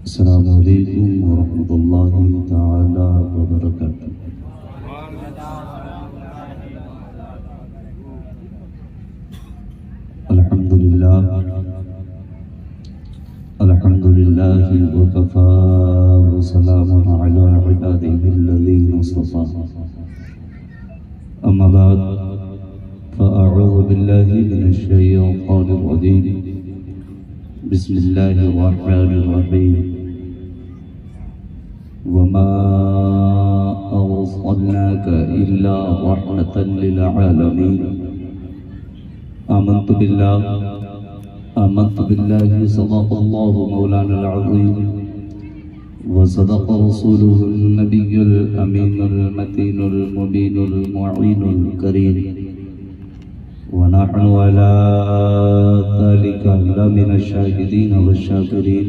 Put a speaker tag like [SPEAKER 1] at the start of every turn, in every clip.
[SPEAKER 1] अस्सलामु अलैकुम वरहमतुल्लाहि ताला वबरकातुहू। अल्हम्दुलिल्लाह अल्हम्दुलिल्लाहि वकफ़ा व सलामुन अला इबादिहिल्लज़ीना इस्तफ़ा। अम्मा बाद फ़अऊज़ु बिल्लाहि मिनश शैतानिर रजीम। बिस्मिल्लाहिर रहमानिर रहीम। वमा अर्सलनाका इल्ला रहमतल लिल आलमीन। आमन्तु बिल्लाहि सदक़ल्लाहु मौलानल अज़ीम व सदक़ रसूलुहुन नबियुल अमीनुल मतीनुल मुबीनुल मुईनुल करीम व नहनु अला ज़ालिका लमिनश शाहिदीन वश्शाकिरीन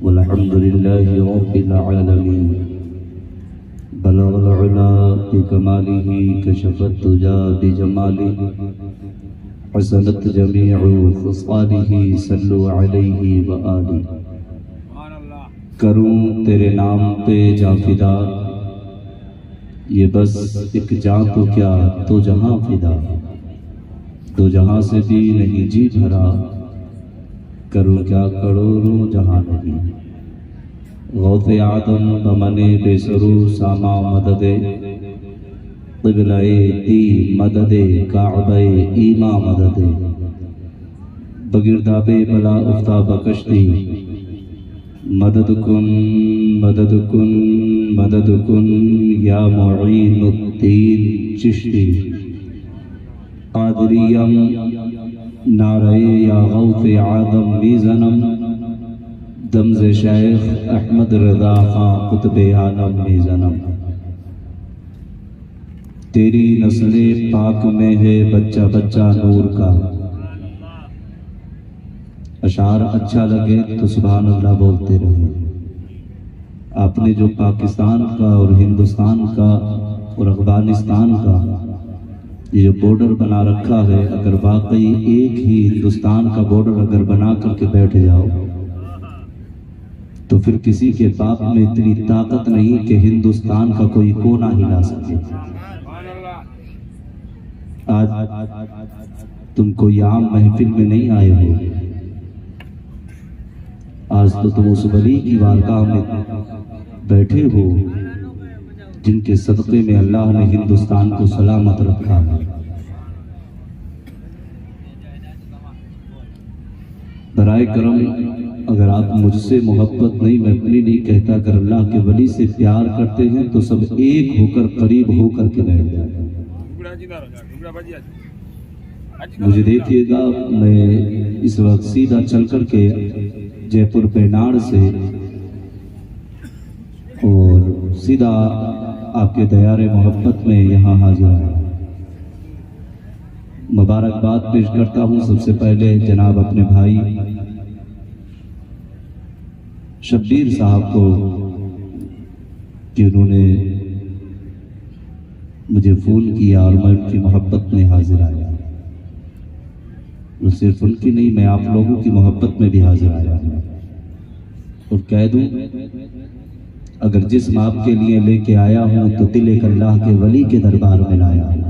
[SPEAKER 1] वल्हम्दुलिल्लाहि रब्बिल आलमीन। बलगल उला बिकमालिही कशफत तुजा बिजमालिही हसनत जमीउ ख़िसालिही सल्लु अलैहि व आलिही। करूं तेरे नाम पे जा फिदा, ये बस एक जान तो क्या तो जहां फिदा, तो जहां से भी नहीं जी भरा, करूं क्या करोड़ों जहां नहीं। गौसे आदम बमने बेसरू सामा मददे क़िबलाए दी मददे काबे ईमा मददे बगिरदाबे बला उफ्ता बकश्ती मदद कुन या मुईनुद्दीन चिश्ती क़ादिरियम नारे या गौसे आदम मीज़नम दमज़े शेख अहमद रज़ा खां कुतुबे आलम मीज़नम। तेरी नस्ले पाक में है बच्चा बच्चा नूर का। अशार अच्छा लगे तो सुभान अल्लाह बोलते रहे। आपने जो पाकिस्तान का और हिंदुस्तान का और अफगानिस्तान का ये जो बॉर्डर बना रखा है, अगर वाकई एक ही हिंदुस्तान का बॉर्डर अगर बना करके बैठ जाओ तो फिर किसी के बाप में इतनी ताकत नहीं कि हिंदुस्तान का कोई कोना हिला सके। आज तुम कोई आम महफिल में नहीं आए हो, आज तो तुम उस वली की बारगाह में बैठे हो जिनके सदक़े में अल्लाह ने हिंदुस्तान को सलामत रखा है। बराए करम, अगर आप मुझसे मोहब्बत नहीं, मैं अपनी नहीं कहता, अगर अल्लाह के वली से प्यार करते हैं तो सब एक होकर करीब होकर के बैठ जाए। मुझे देखिएगा, मैं इस वक्त सीधा चल कर के जयपुर पेनाड़ से और सीधा आपके दयारे मोहब्बत में यहाँ हाजिर है। मुबारकबाद पेश करता हूँ सबसे पहले जनाब अपने भाई शब्बीर साहब को कि उन्होंने मुझे फ़ोन किया और मैं उनकी मोहब्बत में हाजिर आया। और सिर्फ उनकी नहीं, मैं आप लोगों की मोहब्बत में भी हाजिर आया हूँ। और कह दूं, अगर जिस्म आपके लिए लेके आया हूँ तो दिल एक अल्लाह के वली के दरबार में लाया हूँ।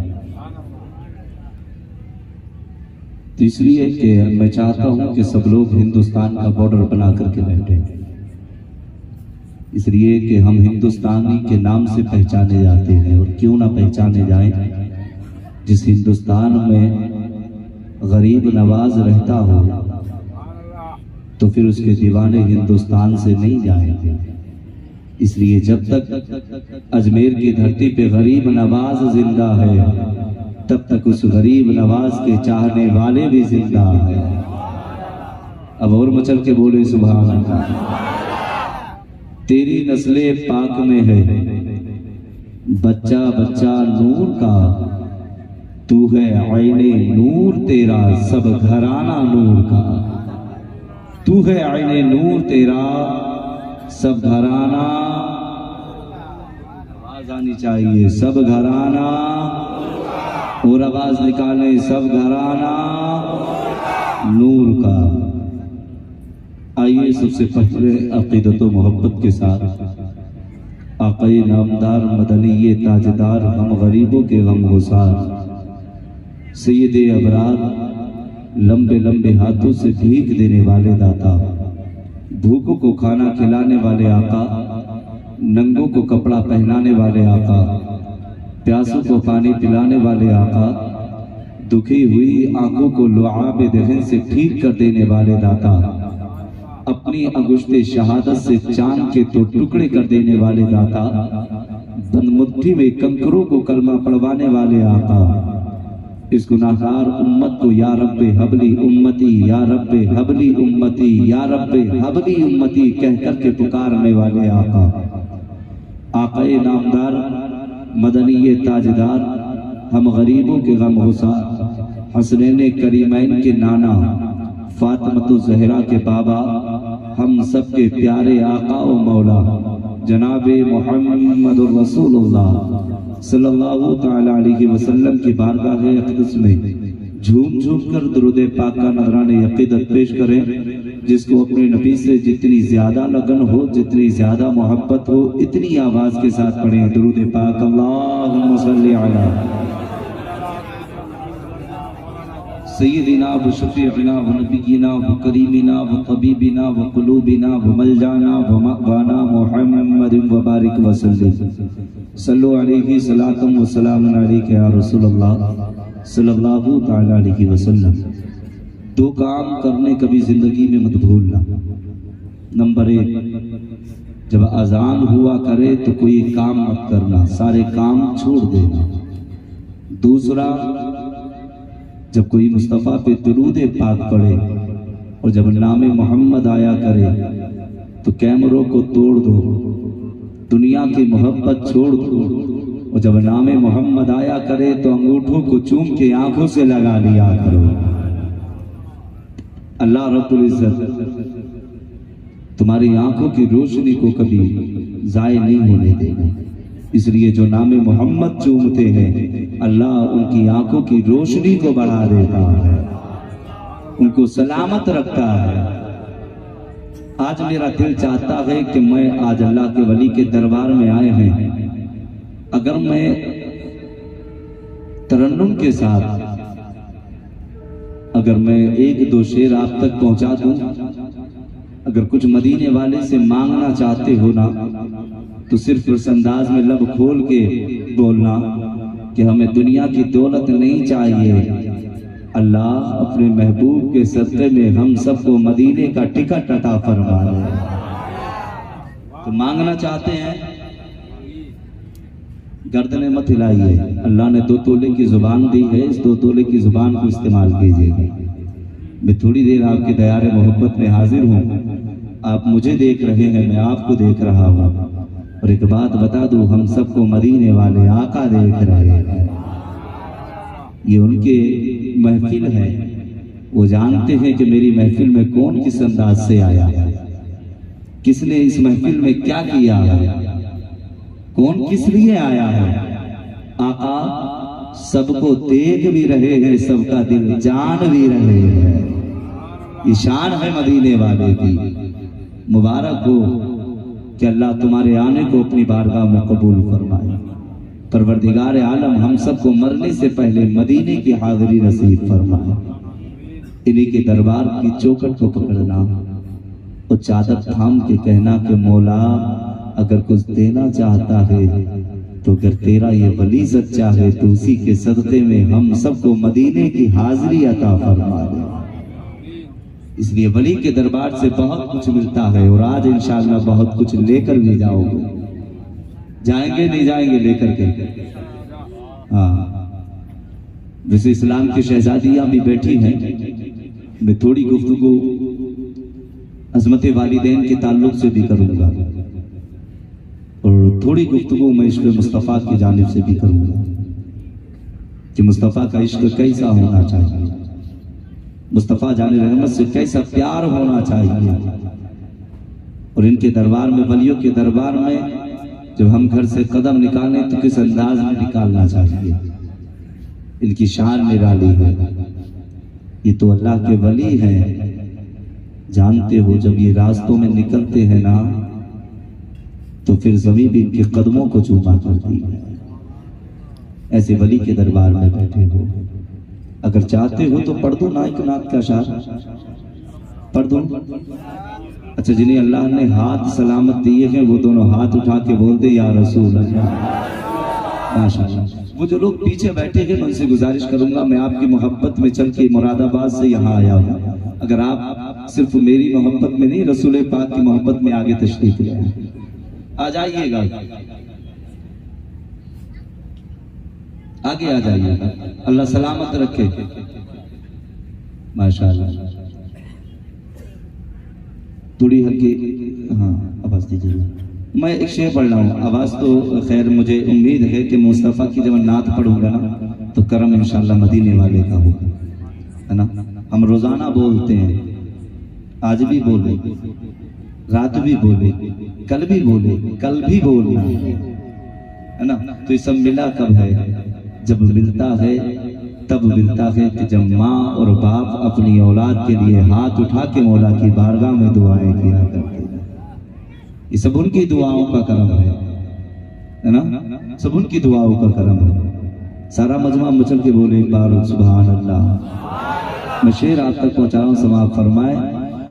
[SPEAKER 1] तो इसलिए कि मैं चाहता हूँ कि सब लोग हिंदुस्तान का बॉर्डर बना करके बैठे, इसलिए कि हम हिंदुस्तानी के नाम से पहचाने जाते हैं। और क्यों ना पहचाने जाएं, जिस हिंदुस्तान में गरीब नवाज रहता हो तो फिर उसके दीवाने हिंदुस्तान से नहीं जाएंगे। इसलिए जब तक अजमेर की धरती पे गरीब नवाज जिंदा है, तब तक उस गरीब नवाज के चाहने वाले भी जिंदा है। अब और मचल के बोले सुभान अल्लाह। तेरी नस्ले पाक में है बच्चा बच्चा नूर का, तू है आईने नूर तेरा सब घराना नूर का। तू है आईने नूर तेरा सब घराना, आवाज आनी चाहिए, सब घराना, और आवाज निकाले, सब घराना नूर का। आइए सबसे पहले अक़ीदत व मोहब्बत के साथ आक़ाए नामदार मदनी ताजदार हम गरीबों के गमगुसार सैयदे अबरार लंबे लंबे हाथों से भीख देने वाले दाता, भूखों को खाना खिलाने वाले आका, नंगों को कपड़ा पहनाने वाले आका, प्यासों को पानी पिलाने वाले आका, दुखी हुई आंखों को लुआब दहन से ठीक कर देने वाले दाता, अपनी अंगुश्ते शहादत से चांद के तो टुकड़े कर देने वाले दाता, बंदमुट्ठी में कंकरों को कलमा पढ़वाने वाले आका, इस गुनाहगार उम्मत को या रब्बे हबली उम्मती, या रब्बे हबली उम्मती, या रब्बे हबली उम्मती कह करके पुकारने वाले आका, आकाए नामदार मदनी ताजदार हम गरीबों के गमगुसार हसनैन करीमैन के नाना फातिमतुज़ ज़हरा के बाबा, हम सबके प्यारे आका व मौला जनाबे मुहम्मदुर रसूलुल्लाह सल्लल्लाहु तआला अलैहि वसल्लम की बारगाह अक़दस में झूम झूम कर दुरूद पाक का नज़राने अक़ीदत पेश करें, जिसको अपने नबी से जितनी ज्यादा लगन हो, जितनी ज्यादा मोहब्बत हो, इतनी आवाज के साथ पढ़ें दुरूद पाक। अल्लाहुम्मा सल्ली अला सय्यिदिना व शफीइना व नबीना व करीमिना व तबीबिना व क़ुलूबिना व मलजाना व मअवाना मुहम्मदिन व बारिक व सल्लिम सल्लु अलैहि सलातम व सलामुन अलैका या रसूलल्लाह सल्लल्लाहु तआला अलैहि वसल्लम। दो काम करने कभी जिंदगी में मत भूलना। नंबर 1, जब अजान हुआ करे तो कोई काम मत करना, सारे काम छोड़ देना। दूसरा, जब कोई मुस्तफ़ा पे दुरूद पाक पढ़े और जब नामे मोहम्मद आया करे तो कैमरों को तोड़ दो, दुनिया की मोहब्बत छोड़ दो, और जब नामे मोहम्मद आया करे तो अंगूठों को चूम के आंखों से लगा लिया करो। अल्लाह रब्बुल इज्जत तुम्हारी आंखों की रोशनी को कभी जाय नहीं होने देगा। इसलिए जो नामे मोहम्मद चूमते हैं अल्लाह उनकी आंखों की रोशनी को बढ़ा देता है, उनको सलामत रखता है। आज मेरा दिल चाहता है कि मैं आज अल्लाह के वली के दरबार में आए हैं, अगर मैं तरन्नुम के साथ अगर मैं 1-2 शेर आप तक पहुंचा दूं, अगर कुछ मदीने वाले से मांगना चाहते हो ना तो सिर्फ इस अंदाज में लब खोल के बोलना कि हमें दुनिया की दौलत नहीं चाहिए, अल्लाह अपने महबूब के सदक़े में हम सबको मदीने का टिकट अता फरमा दे। तो मांगना चाहते हैं, गर्दनें मत हिलाइए। अल्लाह ने 2 तोले की जुबान दी है, इस 2 तोले की जुबान को इस्तेमाल कीजिएगा। मैं थोड़ी देर आपके दयारे मोहब्बत में हाजिर हूँ, आप मुझे देख रहे हैं, मैं आपको देख रहा हूँ। और एक बात बता दूं, हम सबको मदीने वाले आका देख रहे हैं। ये उनके महफिल है, वो जानते हैं कि मेरी महफिल में कौन किस अंदाज से आया है, किसने इस महफिल में क्या किया है, कौन किस लिए आया है। आका सबको देख भी रहे हैं, सबका दिल जान भी रहे हैं। ईशान है मदीने वाले की। मुबारक हो कि अल्लाह तुम्हारे आने को अपनी बारगाह में कबूल फरमाए। परवरदिगार आलम हम सबको मरने से पहले मदीने की हाज़िरी नसीब फरमाए। इन्हीं के दरबार की चौखट को पकड़ना और चादर थाम के कहना कि मौला अगर कुछ देना चाहता है तो अगर तेरा ये वली सच्चा है तो उसी के सदक़े में हम सबको मदीने की हाज़िरी अता फरमा दे। इसलिए वली के दरबार से बहुत कुछ मिलता है और आज इंशाअल्लाह बहुत कुछ लेकर भी जाओगे। जाएंगे नहीं जाएंगे लेकर के? हाँ, वैसे इस्लाम की शहजादियां भी बैठी हैं। मैं थोड़ी गुफ्तगू अज़मत वालिदैन के ताल्लुक से भी करूंगा और थोड़ी गुफ्तगू मैं इश्क़ मुस्तफ़ा की जानिब से भी करूंगा कि मुस्तफ़ा का इश्क कैसा होना चाहिए, मुस्तफ़ा जाने रहमत से कैसा प्यार होना चाहिए। और इनके दरबार में, वलियों के दरबार में जब हम घर से कदम निकालें तो किस अंदाज में निकालना चाहिए। इनकी शान निराली है। ये तो अल्लाह के वली हैं, जानते हो जब ये रास्तों में निकलते हैं ना तो फिर ज़मीन भी इनके कदमों को चूमा करती है। ऐसे वली के दरबार में बैठे हो, अगर चाहते हो तो पढ़ दो नायक नाथ का शार, पढ़ दो। अच्छा, जिन्हें अल्लाह ने हाथ सलामत दिए हैं वो दोनों हाथ उठा के बोलते या रसूल अल्लाह। माशाअल्लाह। वो जो लोग पीछे बैठे हैं मैं उनसे गुजारिश करूंगा, मैं आपकी मोहब्बत में चल के मुरादाबाद से यहाँ आया हूँ। अगर आप सिर्फ मेरी मोहब्बत में नहीं रसूल पाक की मोहब्बत में आगे तशरीफ ले आए, आ जाइएगा, आगे आ जाइएगा। अल्लाह सलामत रखे। माशाअल्लाह। थोड़ी हल्की हाँ आवाज दीजिए। मैं एक शेर पढ़ रहा हूँ, आवाज तो खैर मुझे उम्मीद है कि मुस्तफ़ा की जब नात पढ़ूंगा ना तो करम इंशाल्लाह मदीने वाले का होगा, है ना। हम रोजाना बोलते हैं, आज भी बोले, रात भी बोले, कल भी बोले, कल भी बोलना, है ना। तो ये सब मिला कब है? जब मिलता है तब मिलता है कि जब माँ और बाप अपनी औलाद के लिए हाथ उठा के मौला की बारगाह में दुआएं किया करते हैं। ये सब उनकी दुआओं का करम है ना, सब उनकी दुआओं का करम है। सारा मजमा मचल के बोले एक बार सुभान अल्लाह। मैं शेर आप तक पहुंचा रहा हूँ, समाप्त फरमाए।